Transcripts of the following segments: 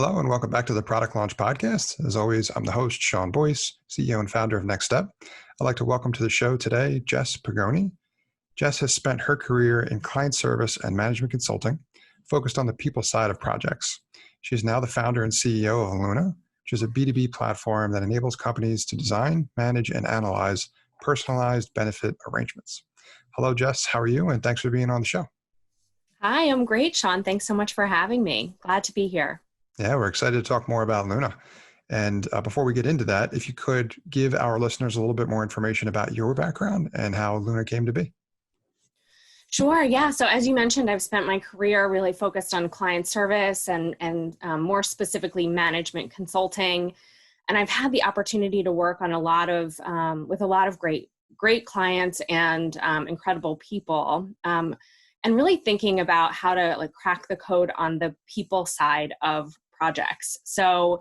Hello and welcome back to the Product Launch Podcast. As always, I'm the host, Sean Boyce, CEO and founder of Next Step. I'd like to welcome to the show today, Jess Podgajny. Jess has spent her career in client service and management consulting, focused on the people side of projects. She is now the founder and CEO of Lluna, which is a B2B platform that enables companies to design, manage, and analyze personalized benefit arrangements. Hello, Jess. How are you? And thanks for being on the show. Hi, I'm great, Sean. Thanks so much for having me. Glad to be here. Yeah, we're excited to talk more about Lluna. And before we get into that, if you could give our listeners a little bit more information about your background and how Lluna came to be. Sure, yeah. So as you mentioned, I've spent my career really focused on client service and more specifically management consulting. And I've had the opportunity to work on with a lot of great clients and incredible people. And really thinking about how to crack the code on the people side of projects. So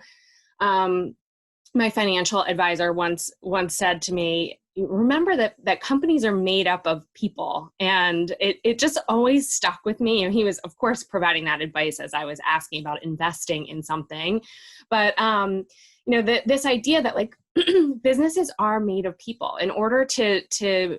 my financial advisor once said to me, remember that companies are made up of people. And it just always stuck with me. And he was, of course, providing that advice as I was asking about investing in something. But, this idea that businesses are made of people. In order to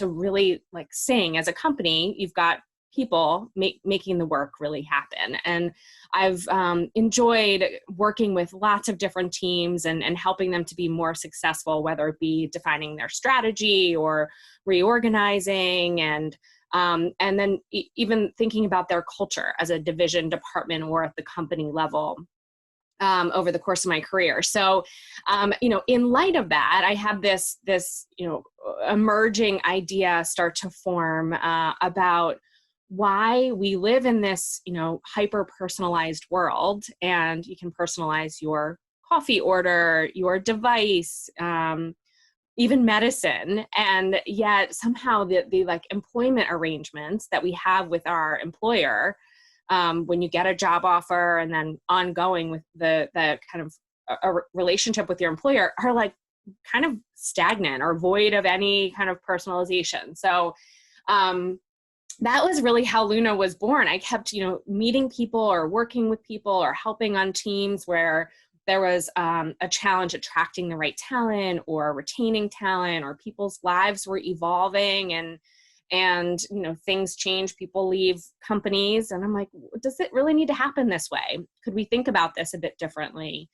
really sing as a company, you've got people making the work really happen. And I've enjoyed working with lots of different teams and helping them to be more successful, whether it be defining their strategy or reorganizing and then even thinking about their culture as a division, department, or at the company level over the course of my career. So, in light of that, I have this emerging idea start to form about why we live in this, hyper-personalized world, and you can personalize your coffee order, your device, even medicine, and yet somehow the employment arrangements that we have with our employer, when you get a job offer and then ongoing with the kind of a relationship with your employer are kind of stagnant or void of any kind of personalization. So, that was really how Lluna was born. I kept, meeting people or working with people or helping on teams where there was a challenge attracting the right talent or retaining talent, or people's lives were evolving and things change, people leave companies. And I'm like, does it really need to happen this way? Could we think about this a bit differently?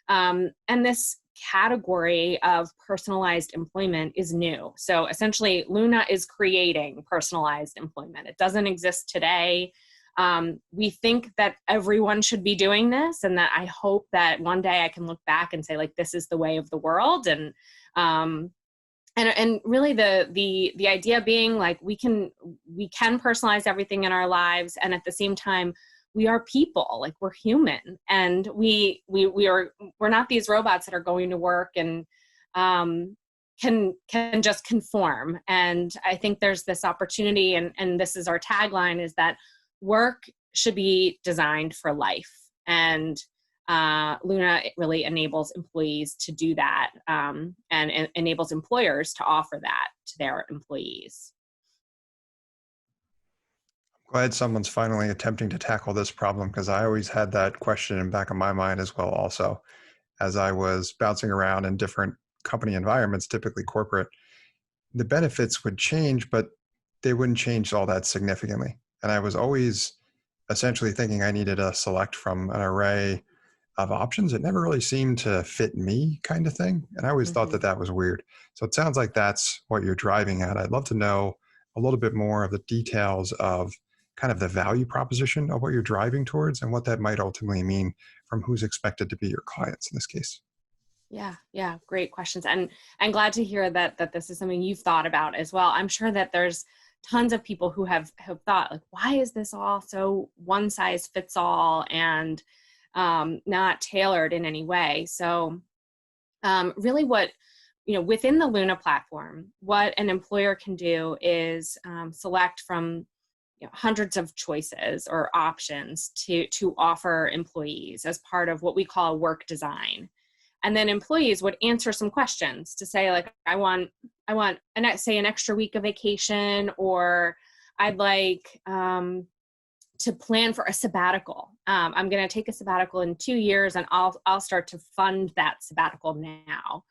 And this category of personalized employment is new. So essentially, Lluna is creating personalized employment. It doesn't exist today. We think that everyone should be doing this, and that I hope that one day I can look back and say, this is the way of the world. And really the idea being we can personalize everything in our lives, and at the same time, we are people, we're human, and we're not these robots that are going to work and can just conform. And I think there's this opportunity, and this is our tagline, is that work should be designed for life. And Lluna really enables employees to do that, and enables employers to offer that to their employees. Glad someone's finally attempting to tackle this problem, because I always had that question in the back of my mind as well. Also, as I was bouncing around in different company environments, typically corporate, the benefits would change, but they wouldn't change all that significantly. And I was always essentially thinking I needed to select from an array of options. It never really seemed to fit me, kind of thing. And I always thought that was weird. So it sounds like that's what you're driving at. I'd love to know a little bit more of the details of kind of the value proposition of what you're driving towards and what that might ultimately mean from who's expected to be your clients in this case. Yeah. Great questions. And I'm glad to hear that this is something you've thought about as well. I'm sure that there's tons of people who have thought, why is this all so one size fits all and not tailored in any way? So really what, within the Lluna platform, what an employer can do is select from hundreds of choices or options to offer employees as part of what we call work design. And then employees would answer some questions to say, I want an extra week of vacation, or I'd like to plan for a sabbatical. I'm going to take a sabbatical in 2 years, and I'll start to fund that sabbatical now.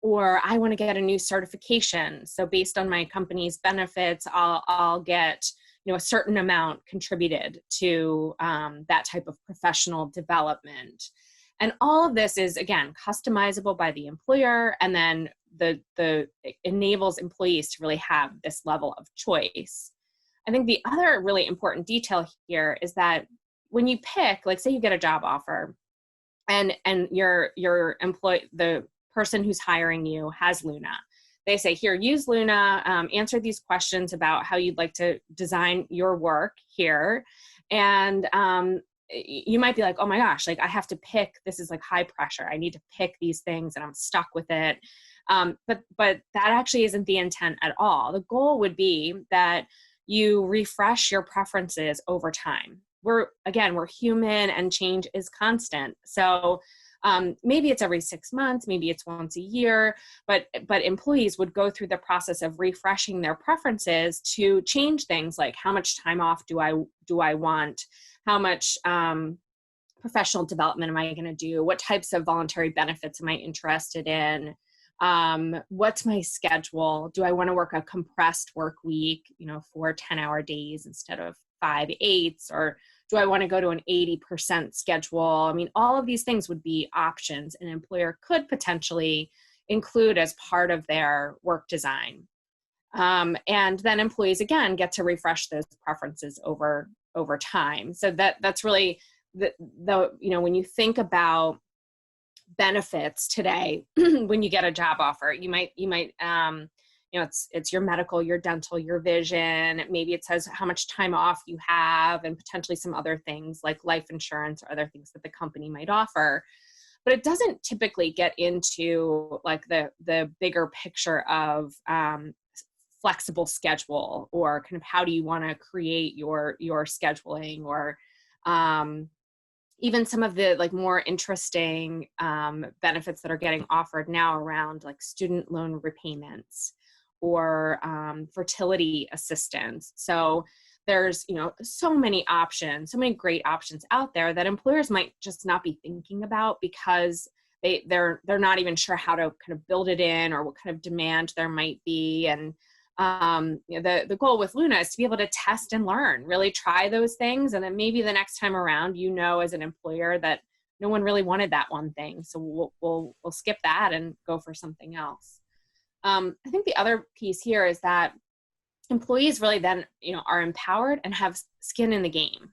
Or I want to get a new certification. So based on my company's benefits, I'll get, you know, a certain amount contributed to that type of professional development. And all of this is, again, customizable by the employer, and then it enables employees to really have this level of choice. I think the other really important detail here is that when you pick, like, say you get a job offer, and your employee, the person who's hiring you, has Lluna. They say, here, use Lluna, answer these questions about how you'd like to design your work here. And you might be like, oh my gosh, like I have to pick, this is like high pressure. I need to pick these things and I'm stuck with it. But that actually isn't the intent at all. The goal would be that you refresh your preferences over time. We're human and change is constant. So maybe it's every 6 months, maybe it's once a year, but employees would go through the process of refreshing their preferences to change things like, how much time off do I want? How much professional development am I going to do? What types of voluntary benefits am I interested in? What's my schedule? Do I want to work a compressed work week, 4 10-hour days instead of 5 8s? Or do I want to go to an 80% schedule? I mean, all of these things would be options an employer could potentially include as part of their work design. And then employees, again, get to refresh those preferences over time. So that's really when you think about benefits today, when you get a job offer, you might it's your medical, your dental, your vision. Maybe it says how much time off you have, and potentially some other things like life insurance or other things that the company might offer. But it doesn't typically get into like the bigger picture of flexible schedule, or kind of how do you want to create your scheduling, or even some of the like more interesting benefits that are getting offered now around like student loan repayments or fertility assistance. So there's so many options, so many great options out there that employers might just not be thinking about because they're not even sure how to kind of build it in, or what kind of demand there might be. And the goal with Lluna is to be able to test and learn, really try those things. And then maybe the next time around, as an employer that no one really wanted that one thing. So we'll skip that and go for something else. I think the other piece here is that employees really then, are empowered and have skin in the game.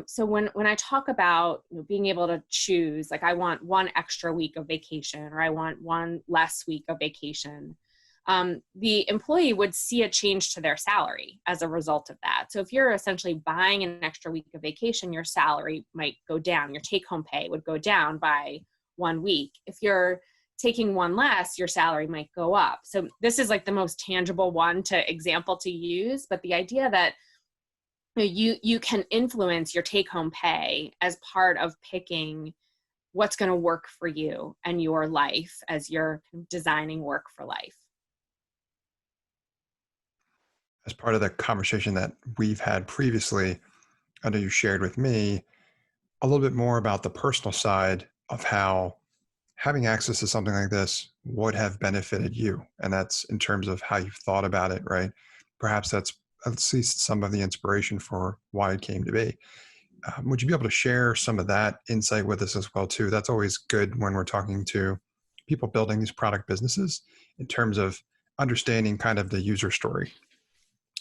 So when I talk about being able to choose, like I want 1 extra week of vacation, or I want 1 less week of vacation, the employee would see a change to their salary as a result of that. So if you're essentially buying an extra week of vacation, your salary might go down. Your take-home pay would go down by 1 week. If you're taking 1 less, your salary might go up. So this is like the most tangible example to use, but the idea that you can influence your take-home pay as part of picking what's going to work for you and your life as you're designing work for life. As part of the conversation that we've had previously, I know you shared with me a little bit more about the personal side of how having access to something like this would have benefited you. And that's in terms of how you've thought about it, right? Perhaps that's at least some of the inspiration for why it came to be. Would you be able to share some of that insight with us as well, too? That's always good when we're talking to people building these product businesses, in terms of understanding kind of the user story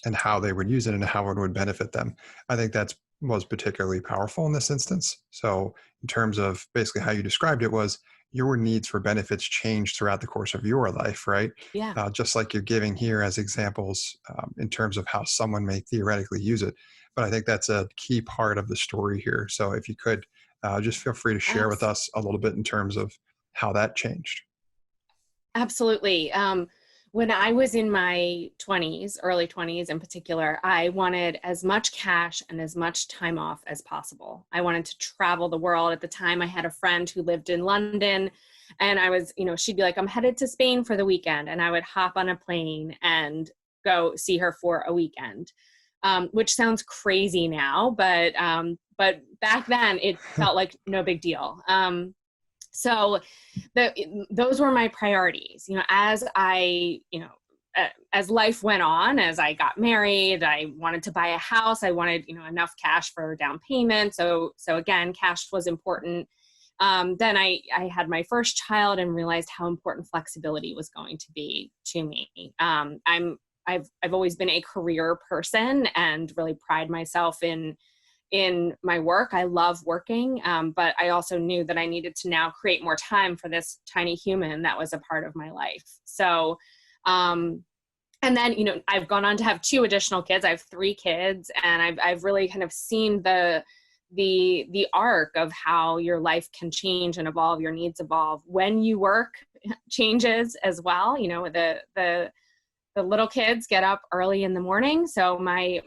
and how they would use it and how it would benefit them. I think that was particularly powerful in this instance. So in terms of basically how you described it, was your needs for benefits change throughout the course of your life, right? Yeah. Just like you're giving here as examples in terms of how someone may theoretically use it. But I think that's a key part of the story here. So if you could just feel free to share with us a little bit in terms of how that changed. Absolutely. When I was in my 20s, early 20s in particular, I wanted as much cash and as much time off as possible. I wanted to travel the world. At the time, I had a friend who lived in London, and I was, she'd be like, I'm headed to Spain for the weekend. And I would hop on a plane and go see her for a weekend. which sounds crazy now, but back then it felt like no big deal. So those were my priorities, as as life went on, as I got married, I wanted to buy a house. I wanted, enough cash for a down payment. So again, cash was important. Then I had my first child and realized how important flexibility was going to be to me. I've always been a career person and really pride myself in my work. I love working, but I also knew that I needed to now create more time for this tiny human that was a part of my life. So, and then, I've gone on to have 2 additional kids. I have 3 kids, and I've really kind of seen the arc of how your life can change and evolve, your needs evolve when you work changes as well. The little kids get up early in the morning. So my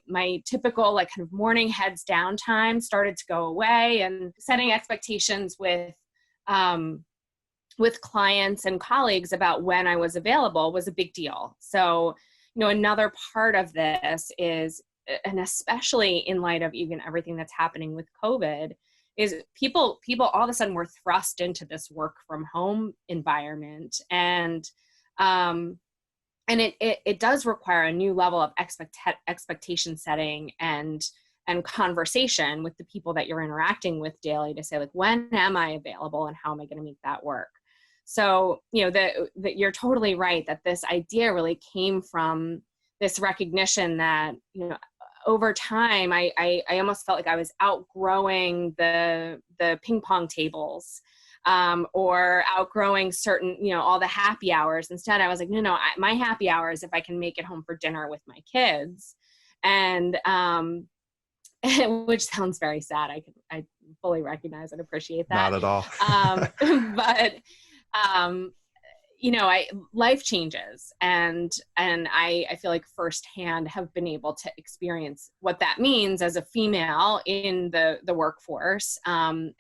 typical kind of morning heads down time started to go away, and setting expectations with clients and colleagues about when I was available was a big deal. So, another part of this is, and especially in light of even everything that's happening with COVID, is people all of a sudden were thrust into this work from home environment. And it does require a new level of expectation setting and conversation with the people that you're interacting with daily to say, when am I available and how am I going to make that work? So, that you're totally right that this idea really came from this recognition that, over time, I almost felt like I was outgrowing the ping pong tables, or outgrowing certain, all the happy hours. Instead, I was like, no, my happy hour is if I can make it home for dinner with my kids. And, which sounds very sad. I fully recognize and appreciate that. Not at all. But, life changes, and I feel like firsthand have been able to experience what that means as a female in the workforce. And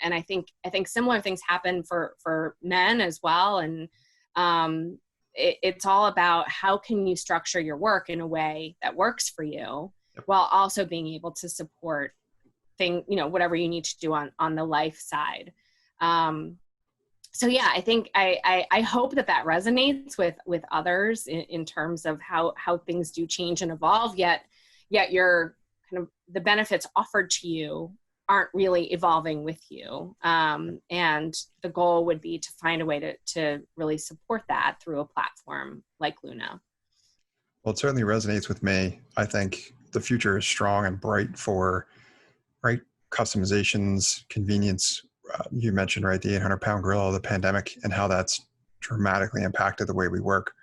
I think similar things happen for men as well. And it's all about how can you structure your work in a way that works for you, while also being able to support whatever you need to do on the life side. So yeah, I think I hope that resonates with others in terms of how things do change and evolve, yet your kind of the benefits offered to you aren't really evolving with you. And the goal would be to find a way to really support that through a platform like Lluna. Well, it certainly resonates with me. I think the future is strong and bright for customizations, convenience. You mentioned, right, the 800-pound gorilla of the pandemic and how that's dramatically impacted the way we work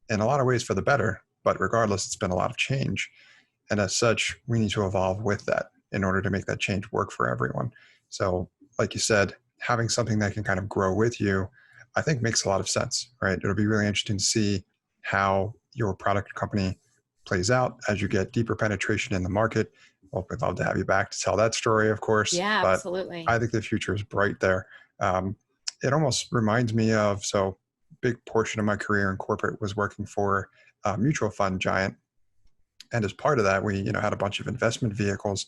in a lot of ways for the better. But regardless, it's been a lot of change. And as such, we need to evolve with that in order to make that change work for everyone. So like you said, having something that can kind of grow with you, I think makes a lot of sense, right? It'll be really interesting to see how your product company plays out as you get deeper penetration in the market. Well, we'd love to have you back to tell that story, of course. Yeah, but absolutely. I think the future is bright there. It almost reminds me of, so big portion of my career in corporate was working for a mutual fund giant. And as part of that, we had a bunch of investment vehicles.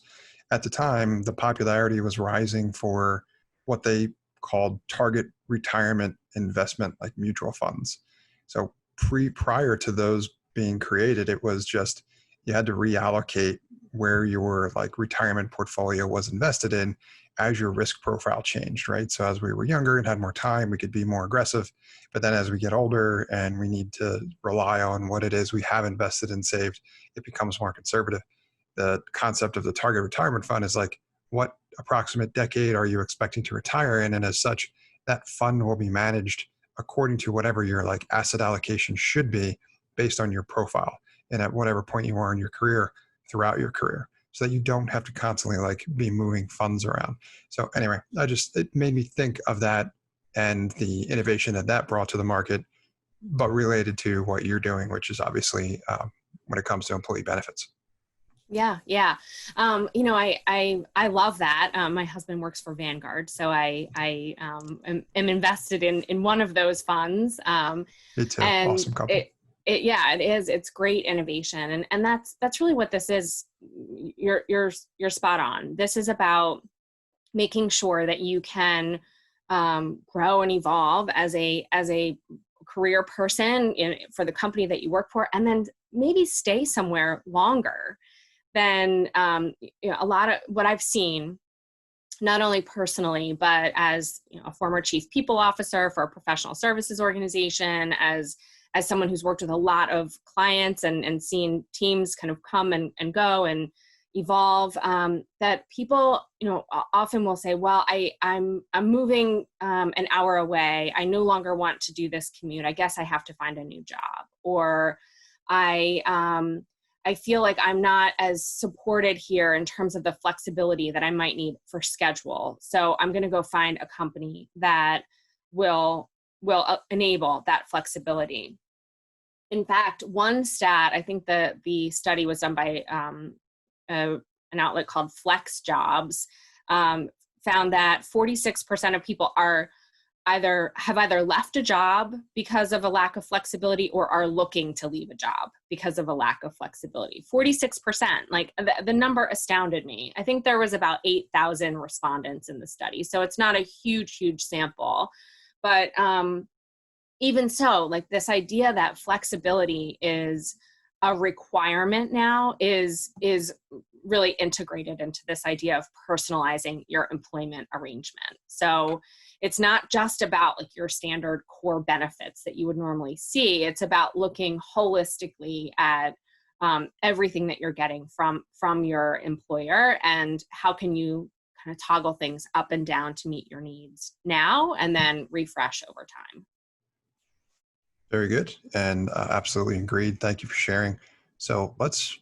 At the time, the popularity was rising for what they called target retirement investment, like mutual funds. So prior to those being created, it was just you had to reallocate where your retirement portfolio was invested in as your risk profile changed, right? So as we were younger and had more time, we could be more aggressive. But then as we get older and we need to rely on what it is we have invested and saved, it becomes more conservative. The concept of the target retirement fund is what approximate decade are you expecting to retire in? And as such, that fund will be managed according to whatever your asset allocation should be based on your profile and at whatever point you are in your career throughout your career, so that you don't have to constantly be moving funds around. So anyway, it made me think of that and the innovation that brought to the market, but related to what you're doing, which is obviously when it comes to employee benefits. Yeah. I love that. My husband works for Vanguard, so I am invested in one of those funds. Me too. And awesome company. yeah, it is. It's great innovation. And that's really what this is. You're spot on. This is about making sure that you can grow and evolve as a career person for the company that you work for, and then maybe stay somewhere longer than a lot of what I've seen, not only personally, but as a former chief people officer for a professional services organization, as someone who's worked with a lot of clients and seen teams kind of come and go and evolve, that people, often will say, well, I'm moving an hour away. I no longer want to do this commute. I guess I have to find a new job. Or I feel like I'm not as supported here in terms of the flexibility that I might need for schedule. So I'm going to go find a company that will enable that flexibility. In fact, one stat, I think the study was done by an outlet called Flex Jobs, found that 46% of people have either left a job because of a lack of flexibility or are looking to leave a job because of a lack of flexibility. 46%, like the number astounded me. I think there was about 8,000 respondents in the study. So it's not a huge sample, but even so, like this idea that flexibility is a requirement now is really integrated into this idea of personalizing your employment arrangement. So it's not just about like your standard core benefits that you would normally see. It's about looking holistically at everything that you're getting from your employer, and how can you kind of toggle things up and down to meet your needs now and then refresh over time. Very good, and absolutely agreed. Thank you for sharing. So let's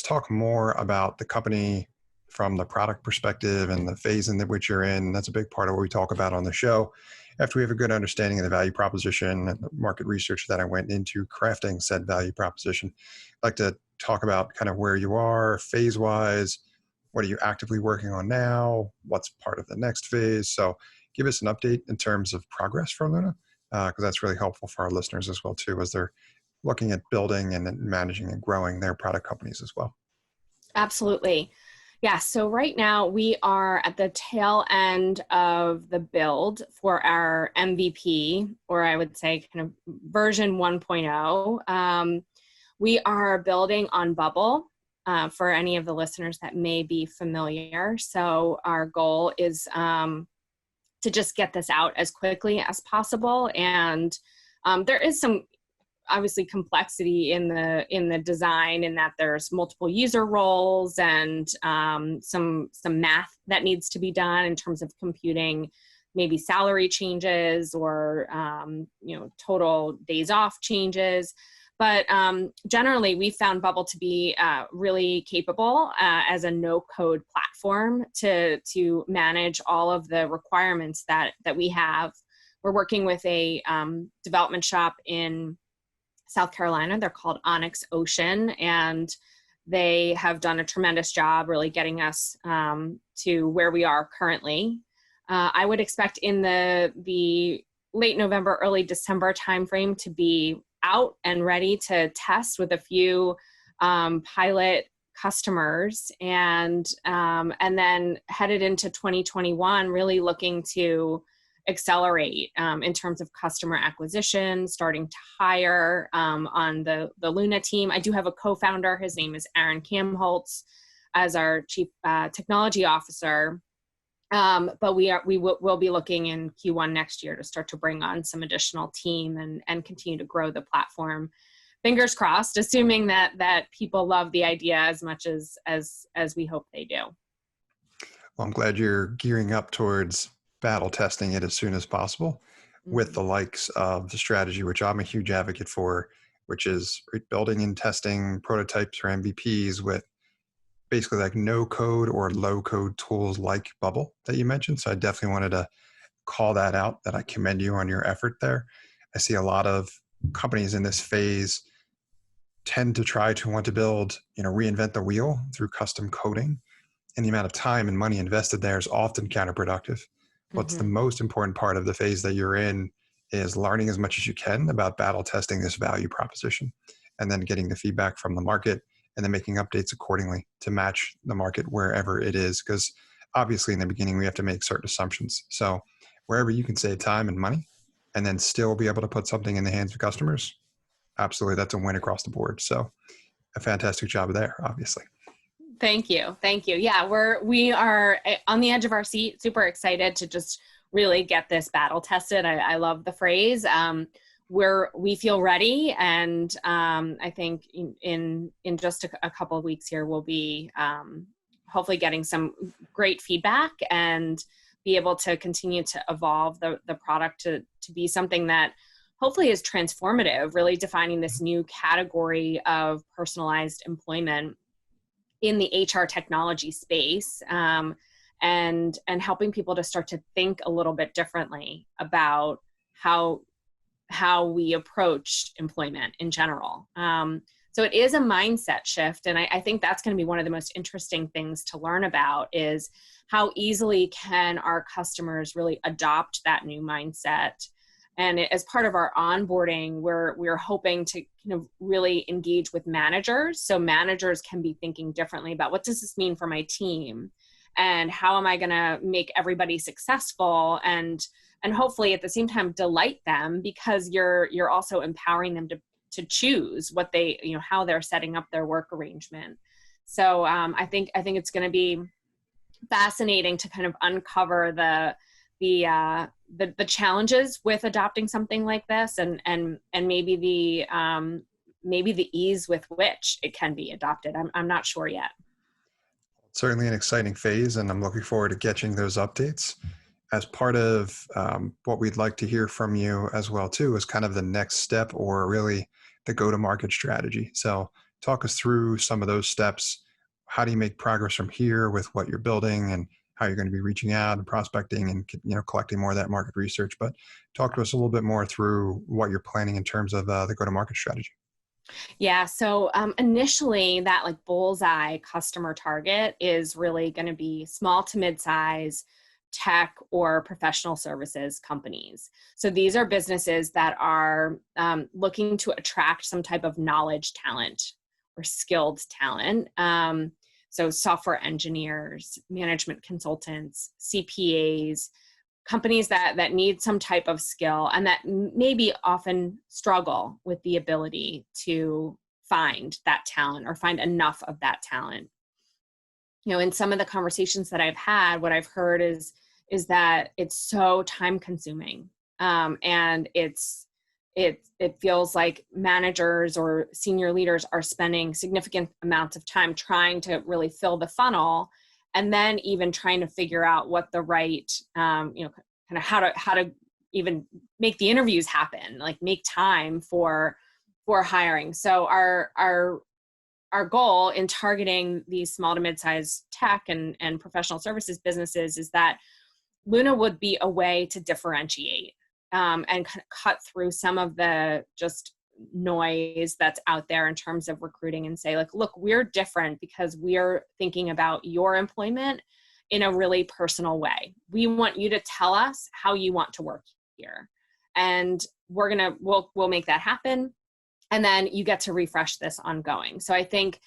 talk more about the company from the product perspective and the phase in which you're in. That's a big part of what we talk about on the show. After we have a good understanding of the value proposition and the market research that I went into crafting said value proposition, I'd like to talk about kind of where you are phase-wise. What are you actively working on now? What's part of the next phase? So give us an update in terms of progress for Lluna, because that's really helpful for our listeners as well too, as they're looking at building and managing and growing their product companies as well. Absolutely. Yeah, so right now we are at the tail end of the build for our MVP, or I would say kind of version 1.0. We are building on Bubble for any of the listeners that may be familiar. So our goal is to just get this out as quickly as possible. And there is some obviously complexity in the design, in that there's multiple user roles and some math that needs to be done in terms of computing maybe salary changes or total days off changes. But generally, we found Bubble to be really capable as a no-code platform to manage all of the requirements that we have. We're working with a development shop in South Carolina. They're called Onyx Ocean, and they have done a tremendous job really getting us to where we are currently. I would expect in the late November, early December timeframe to be out and ready to test with a few pilot customers, and then headed into 2021, really looking to accelerate in terms of customer acquisition, starting to hire on the Lluna team. I do have a co-founder. His name is Aaron Kamholtz, as our chief technology officer. But we'll be looking in Q1 next year to start to bring on some additional team and continue to grow the platform. Fingers crossed, assuming that people love the idea as much as we hope they do. Well, I'm glad you're gearing up towards battle testing it as soon as possible with the likes of the strategy, which I'm a huge advocate for, which is building and testing prototypes or MVPs with basically like no code or low code tools like Bubble that you mentioned. So I definitely wanted to call that out, that I commend you on your effort there. I see a lot of companies in this phase tend to try to want to build, reinvent the wheel through custom coding. And the amount of time and money invested there is often counterproductive. What's the most important part of the phase that you're in is learning as much as you can about battle testing this value proposition, and then getting the feedback from the market, and then making updates accordingly to match the market wherever it is. Because obviously in the beginning, we have to make certain assumptions. So wherever you can save time and money and then still be able to put something in the hands of customers, absolutely, that's a win across the board. So a fantastic job there, obviously. Thank you. Thank you. Yeah, we are on the edge of our seat, super excited to just really get this battle tested. I love the phrase. We feel ready, and I think in just a couple of weeks here, we'll be hopefully getting some great feedback and be able to continue to evolve the product to be something that hopefully is transformative, really defining this new category of personalized employment in the HR technology space, and helping people to start to think a little bit differently about how we approach employment in general. So it is a mindset shift, and I think that's going to be one of the most interesting things to learn about, is how easily can our customers really adopt that new mindset. And as part of our onboarding, we're hoping to really engage with managers, so managers can be thinking differently about, what does this mean for my team, and how am I going to make everybody successful, and hopefully at the same time delight them, because you're also empowering them to choose what they, how they're setting up their work arrangement. So I think it's going to be fascinating to kind of uncover the challenges with adopting something like this, and maybe the ease with which it can be adopted. I'm not sure yet. Certainly an exciting phase, and I'm looking forward to catching those updates. As part of what we'd like to hear from you as well too is kind of the next step, or really the go-to-market strategy. So talk us through some of those steps. How do you make progress from here with what you're building, and how you're going to be reaching out and prospecting and collecting more of that market research? But talk to us a little bit more through what you're planning in terms of the go-to-market strategy. Yeah, so initially that like bullseye customer target is really going to be small to mid-size tech or professional services companies. So these are businesses that are looking to attract some type of knowledge talent or skilled talent. So software engineers, management consultants, CPAs, companies that need some type of skill, and that maybe often struggle with the ability to find that talent or find enough of that talent. In some of the conversations that I've had, what I've heard is that it's so time consuming, and it feels like managers or senior leaders are spending significant amounts of time trying to really fill the funnel, and then even trying to figure out what the right, kind of how to even make the interviews happen, like make time for hiring. So our goal in targeting these small to mid-sized tech and professional services businesses is that Lluna would be a way to differentiate and kind of cut through some of the just noise that's out there in terms of recruiting, and say, like, look, we're different because we're thinking about your employment in a really personal way. We want you to tell us how you want to work here, and we'll make that happen. And then you get to refresh this ongoing. So I think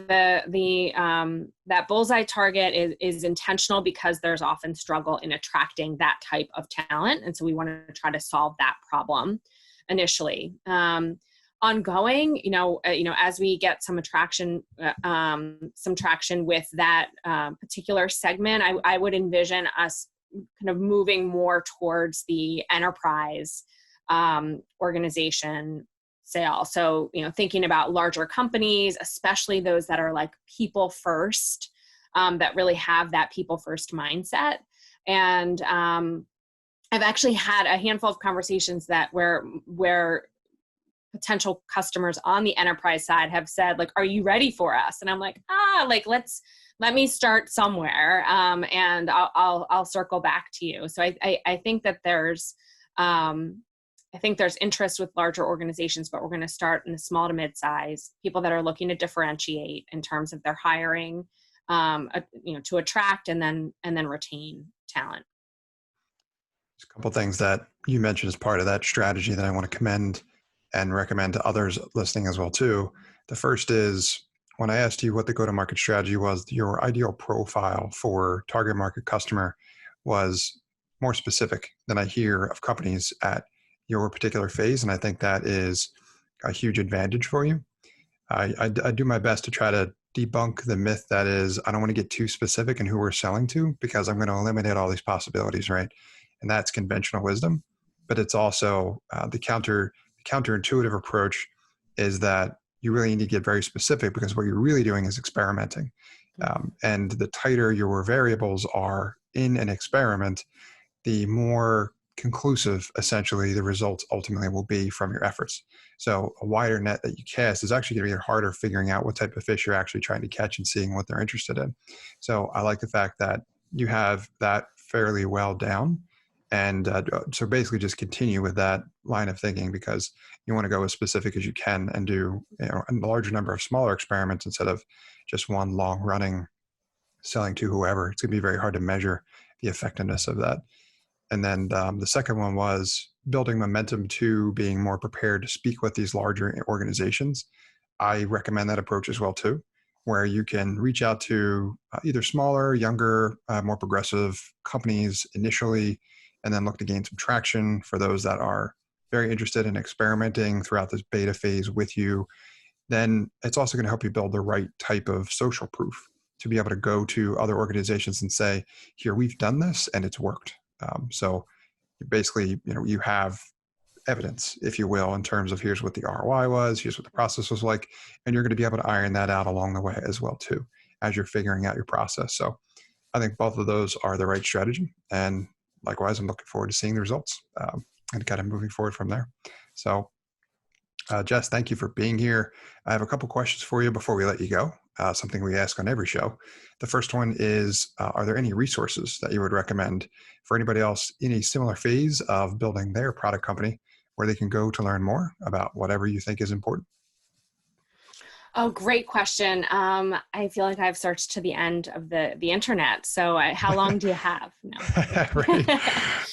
that bullseye target is intentional, because there's often struggle in attracting that type of talent. And so we want to try to solve that problem initially. Ongoing, as we get some traction with that particular segment, I would envision us kind of moving more towards the enterprise organization sale. So, thinking about larger companies, especially those that are like people first, that really have that people first mindset. And I've actually had a handful of conversations where potential customers on the enterprise side have said, like, are you ready for us? And I'm like, let me start somewhere, and I'll circle back to you. So I think that there's interest with larger organizations, but we're going to start in the small to mid-size, people that are looking to differentiate in terms of their hiring, to attract and then retain talent. a couple things that you mentioned as part of that strategy that I want to commend and recommend to others listening as well too. The first is when I asked you what the go-to-market strategy was, your ideal profile for target market customer was more specific than I hear of companies at your particular phase. And I think that is a huge advantage for you. I do my best to try to debunk the myth that is, I don't want to get too specific in who we're selling to because I'm going to eliminate all these possibilities, right? And that's conventional wisdom. But it's also the counterintuitive approach is that you really need to get very specific because what you're really doing is experimenting. And the tighter your variables are in an experiment, the more conclusive, essentially, the results ultimately will be from your efforts. So a wider net that you cast is actually going to be harder figuring out what type of fish you're actually trying to catch and seeing what they're interested in. So I like the fact that you have that fairly well down. And so basically just continue with that line of thinking because you want to go as specific as you can and do a larger number of smaller experiments instead of just one long running selling to whoever. It's going to be very hard to measure the effectiveness of that. And then the second one was building momentum to being more prepared to speak with these larger organizations. I recommend that approach as well too, where you can reach out to either smaller, younger, more progressive companies initially, and then look to gain some traction for those that are very interested in experimenting throughout this beta phase with you. Then it's also going to help you build the right type of social proof to be able to go to other organizations and say, here, we've done this and it's worked. So basically, you have evidence, if you will, in terms of here's what the ROI was, here's what the process was like, and you're going to be able to iron that out along the way as well too, as you're figuring out your process. So I think both of those are the right strategy. And likewise, I'm looking forward to seeing the results and kind of moving forward from there. So Jess, thank you for being here. I have a couple questions for you before we let you go, something we ask on every show. The first one is, are there any resources that you would recommend for anybody else in a similar phase of building their product company where they can go to learn more about whatever you think is important? Oh, great question. I feel like I've searched to the end of the internet. So how long do you have? No. Right.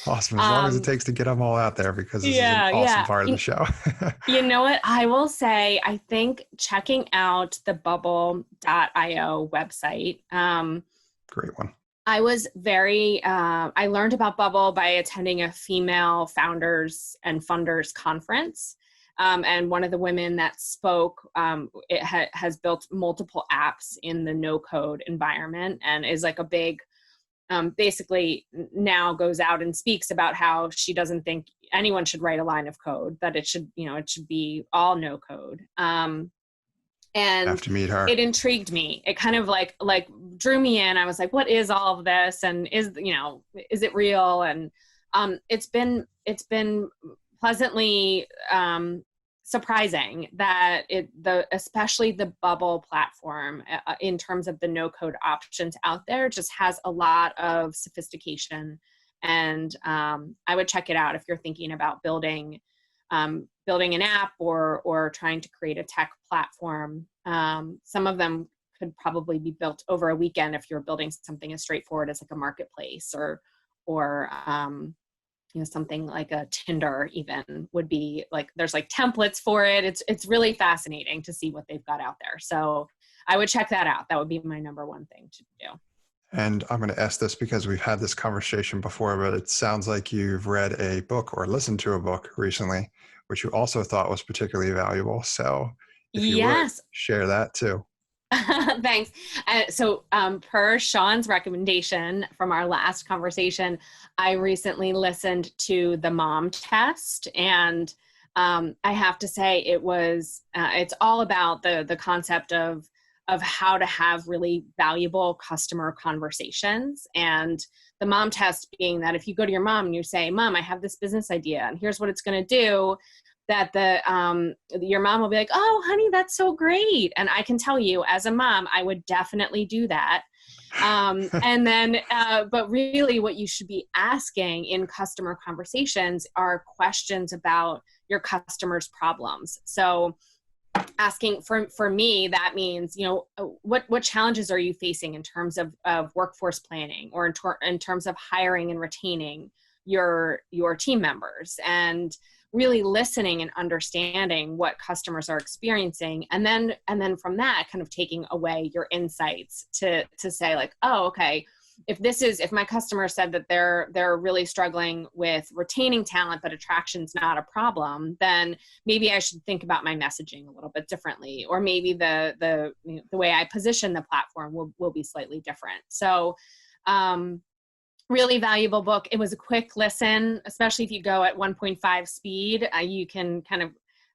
Awesome. As long as it takes to get them all out there, because this is an awesome part of the show. You know what? I will say, I think checking out the bubble.io website. Great one. I was I learned about Bubble by attending a female founders and funders conference. And one of the women that spoke, has built multiple apps in the no code environment and is like a big, basically now goes out and speaks about how she doesn't think anyone should write a line of code, that it should be all no code. And have to meet her. It intrigued me. It kind of like drew me in. I was like, what is all of this? And is it real? And it's been pleasantly surprising that especially the Bubble platform in terms of the no code options out there just has a lot of sophistication. And I would check it out if you're thinking about building an app or trying to create a tech platform. Some of them could probably be built over a weekend if you're building something as straightforward as like a marketplace or something like a Tinder even would be like, there's like templates for it. It's really fascinating to see what they've got out there. So I would check that out. That would be my number one thing to do. And I'm going to ask this because we've had this conversation before, but it sounds like you've read a book or listened to a book recently, which you also thought was particularly valuable. So if you would share that too. Thanks. So per Sean's recommendation from our last conversation, I recently listened to The Mom Test, and I have to say it's all about the concept of how to have really valuable customer conversations. And the mom test being that if you go to your mom and you say, Mom, I have this business idea and here's what it's going to do, that your mom will be like, oh, honey, that's so great. And I can tell you as a mom, I would definitely do that. And then, but really what you should be asking in customer conversations are questions about your customers' problems. So asking for me, that means, what challenges are you facing in terms of workforce planning or in terms of hiring and retaining your team members, and really listening and understanding what customers are experiencing, and then from that kind of taking away your insights to say like, oh, okay, if my customer said that they're really struggling with retaining talent, but attraction's not a problem, then maybe I should think about my messaging a little bit differently, or maybe the way I position the platform will be slightly different. So really valuable book. It was a quick listen, especially if you go at 1.5 speed. You can kind of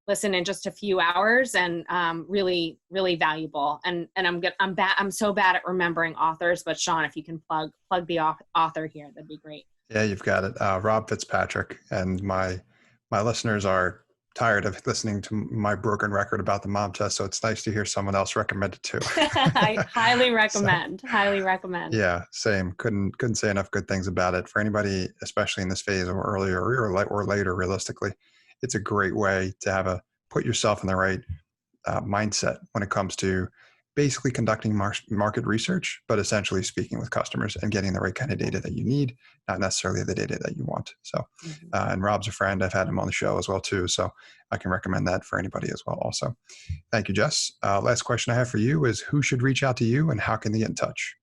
listen in just a few hours, and really, really valuable. And I'm so bad at remembering authors, but Sean, if you can plug the author here, that'd be great. Yeah, you've got it. Rob Fitzpatrick. And my listeners are tired of listening to my broken record about the mom test, so it's nice to hear someone else recommend it too. I highly recommend. Highly recommend. Yeah, same. Couldn't say enough good things about it. For anybody, especially in this phase or earlier or later, realistically, it's a great way to put yourself in the right mindset when it comes to basically conducting market research, but essentially speaking with customers and getting the right kind of data that you need, not necessarily the data that you want. So, and Rob's a friend. I've had him on the show as well too, so I can recommend that for anybody as well also. Thank you, Jess. Last question I have for you is, who should reach out to you and how can they get in touch?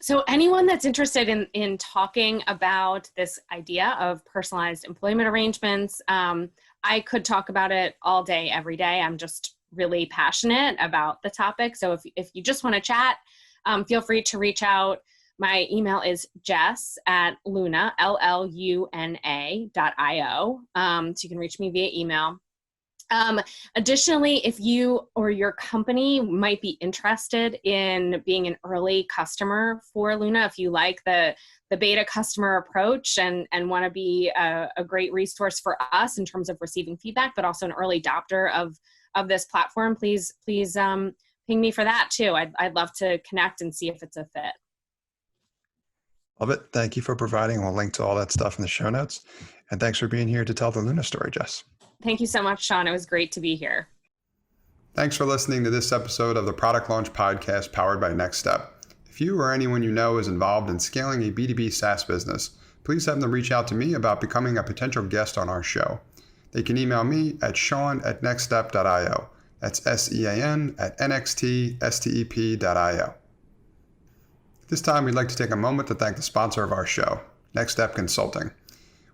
So anyone that's interested in talking about this idea of personalized employment arrangements, I could talk about it all day, every day. I'm just really passionate about the topic. So if you just want to chat, feel free to reach out. My email is jess@Lluna, LLUNA.io. So you can reach me via email. Additionally, if you or your company might be interested in being an early customer for Lluna, if you like the beta customer approach and want to be a great resource for us in terms of receiving feedback, but also an early adopter of this platform, please ping me for that too. I'd love to connect and see if it's a fit. Love it. Thank you for providing. We'll link to all that stuff in the show notes. And thanks for being here to tell the Lluna story, Jess. Thank you so much, Sean. It was great to be here. Thanks for listening to this episode of the Product Launch Podcast powered by Next Step. If you or anyone you know is involved in scaling a B2B SaaS business, please have them reach out to me about becoming a potential guest on our show. They can email me at sean@nextstep.io. That's SEAN@NXTSTEP.io. At this time, we'd like to take a moment to thank the sponsor of our show, Next Step Consulting.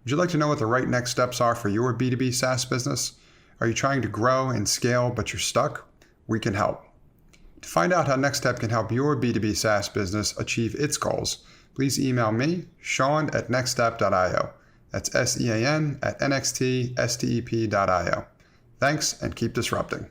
Would you like to know what the right next steps are for your B2B SaaS business? Are you trying to grow and scale, but you're stuck? We can help. To find out how Next Step can help your B2B SaaS business achieve its goals, please email me, sean@nextstep.io. That's SEAN@NXTSTEP.io. Thanks, and keep disrupting.